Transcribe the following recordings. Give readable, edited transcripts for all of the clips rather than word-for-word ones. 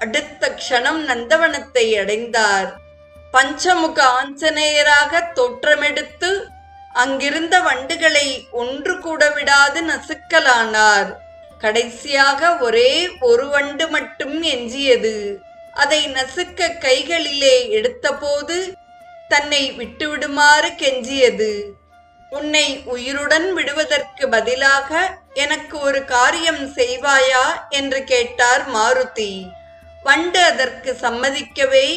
அடுத்த க்ஷணம் நந்தவனத்தை அடைந்தார். பஞ்சமுக ஆஞ்சநேயராக தோற்றமெடுத்து அங்கிருந்த வண்டுகளை ஒன்று கூட விடாது நசுக்கலானார். கடைசியாக ஒரே ஒரு வண்டு மட்டும் எஞ்சியது. அதை நசுக்க கைகளிலே எடுத்தபோது தன்னை விட்டுவிடுமாறு கெஞ்சியது. உன்னை உயிருடன் விடுவதற்கு பதிலாக எனக்கு ஒரு காரியம் செய்வாயா என்று கேட்டார் மாருதி. வண்டு அதற்கு சம்மதிக்கவே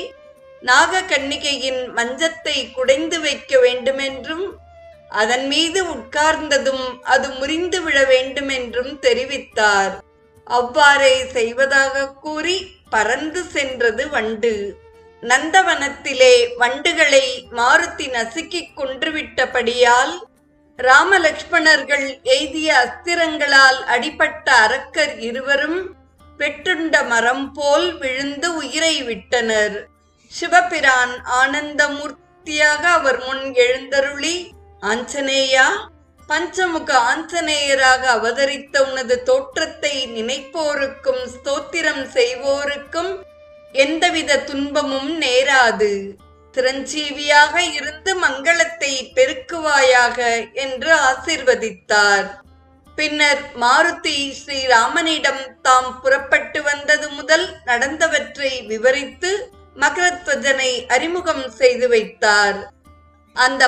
நாககன்னிகையின் மஞ்சத்தை குடைந்து வைக்க வேண்டுமென்றும் அதன் மீது உட்கார்ந்ததும் அது முறிந்து விழ வேண்டுமென்றும் தெரிவித்தார். அவ்வாறே செய்வதாக கூறி பறந்து சென்றது வண்டு. நந்தவனத்திலே வண்டுகளை மாருதி நசுக்கிக் கொன்றுவிட்டபடியால் ராமலக்ஷ்மணர்கள் எய்திய அஸ்திரங்களால் அடிபட்ட அரக்கர் இருவரும் வெட்டுண்ட மரம் போல் விழுந்து உயிரை விட்டனர். சிவபிரான் ஆனந்தமூர்த்தியாக அவர் முன் எழுந்தருளி, ஆஞ்சநேயா, பஞ்சமுக ஆஞ்சநேயராக அவதரித்த உனது தோற்றத்தை நினைப்போருக்கும் ஸ்தோத்திரம் செய்வோருக்கும் எந்தவித துன்பமும் நேராது. சிரஞ்சீவியாக இருந்து மங்களத்தை பெருக்குவாயாக என்று ஆசிர்வதித்தார். பின்னர் மாருதி ஸ்ரீராமனிடம் தாம் புறப்பட்டு வந்தது முதல் நடந்தவற்றை விவரித்து மகரத்வஜனை அறிமுகம் செய்து வைத்தார். அந்த